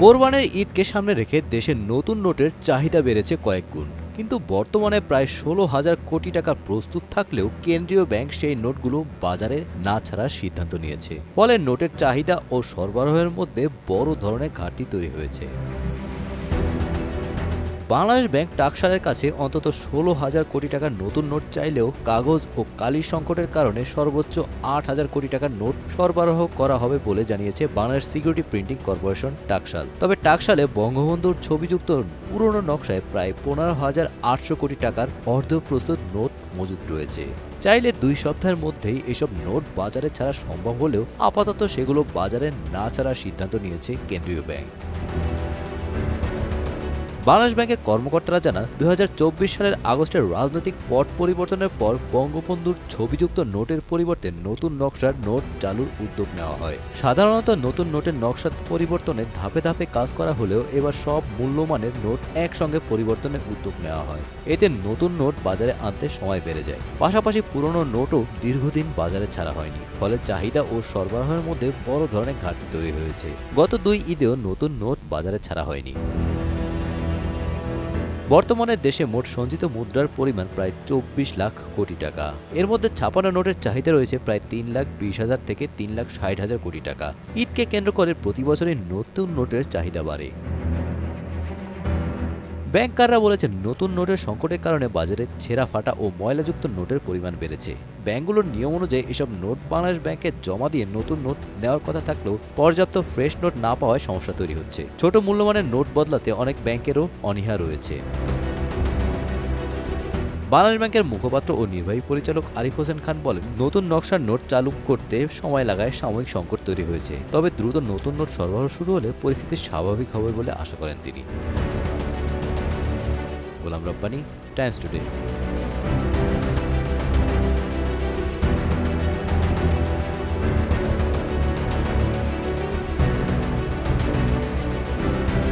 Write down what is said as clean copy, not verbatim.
কোরবানের ঈদকে সামনে রেখে দেশে নতুন নোটের চাহিদা বেড়েছে কয়েক গুণ। কিন্তু বর্তমানে প্রায় ১৬,০০০ কোটি টাকা প্রস্তুত থাকলেও কেন্দ্রীয় ব্যাংক সেই নোটগুলো বাজারে না ছাড়ার সিদ্ধান্ত নিয়েছে। ফলে নোটের চাহিদা ও সরবরাহের মধ্যে বড় ধরনের ঘাটতি তৈরি হয়েছে। বাংলাদেশ ব্যাংক টাকসালের কাছে অন্তত ১৬,০০০ কোটি টাকার নতুন নোট চাইলেও কাগজ ও কালির সংকটের কারণে সর্বোচ্চ ৮,০০০ কোটি টাকার নোট সরবরাহ করা হবে বলে জানিয়েছে বাংলাদেশ সিকিউরিটি প্রিন্টিং কর্পোরেশন টাকসাল। তবে টাকসালে বঙ্গবন্ধুর ছবিযুক্ত পুরনো নকশায় প্রায় ১৫,৮০০ কোটি টাকার অর্ধপ্রস্তুত নোট মজুদ রয়েছে। চাইলে ২ সপ্তাহের মধ্যেই এসব নোট বাজারে ছাড়া সম্ভব হলেও আপাতত সেগুলো বাজারে না ছাড়ার সিদ্ধান্ত নিয়েছে কেন্দ্রীয় ব্যাংক। বাংলাদেশ ব্যাংকের কর্মকর্তারা জানান, ২০২৪ সালের আগস্টের রাজনৈতিক পট পরিবর্তনের পর বঙ্গবন্ধুর ছবিযুক্ত নোটের পরিবর্তে নতুন নকশার নোট চালুর উদ্যোগ নেওয়া হয়। সাধারণত নতুন নোটের নকশা পরিবর্তনে ধাপে ধাপে কাজ করা হলেও এবার সব মূল্যমানের নোট একসঙ্গে পরিবর্তনের উদ্যোগ নেওয়া হয়। এতে নতুন নোট বাজারে আনতে সময় বেড়ে যায়। পাশাপাশি পুরনো নোটও দীর্ঘদিন বাজারে ছাড়া হয়নি। ফলে চাহিদা ও সরবরাহের মধ্যে বড় ধরনের ঘাটতি তৈরি হয়েছে। গত ২ ঈদেও নতুন নোট বাজারে ছাড়া হয়নি। বর্তমানে দেশে মোট সঞ্চিত মুদ্রার পরিমাণ প্রায় ২৪ লাখ কোটি টাকা। এর মধ্যে ছাপানো নোটের চাহিদা রয়েছে প্রায় ৩,২০,০০০ থেকে ৩,৬০,০০০ কোটি টাকা। ঈদকে কেন্দ্র করে প্রতি বছরই নতুন নোটের চাহিদা বাড়ে। ব্যাংকাররা বলেছেন, নতুন নোটের সংকটের কারণে বাজারে ছেঁড়া ফাটা ও ময়লাযুক্ত নোটের পরিমাণ বেড়েছে। ব্যাংকগুলোর নিয়ম অনুযায়ী এসব নোট বাংলাদেশ ব্যাংকে জমা দিয়ে নতুন নোট নেওয়ার কথা থাকলেও পর্যাপ্ত ফ্রেশ নোট না পাওয়ায় সমস্যা তৈরি হচ্ছে। ছোট মূল্যমানের নোট বদলাতে অনেক ব্যাংকেরও অনীহা রয়েছে। বাংলাদেশ ব্যাংকের মুখপাত্র ও নির্বাহী পরিচালক আরিফ হোসেন খান বলেন, নতুন নকশার নোট চালু করতে সময় লাগায় সাময়িক সংকট তৈরি হয়েছে। তবে দ্রুত নতুন নোট সরবরাহ শুরু হলে পরিস্থিতি স্বাভাবিক হবে বলে আশা করেন তিনি। Golam Rabbani, Times today.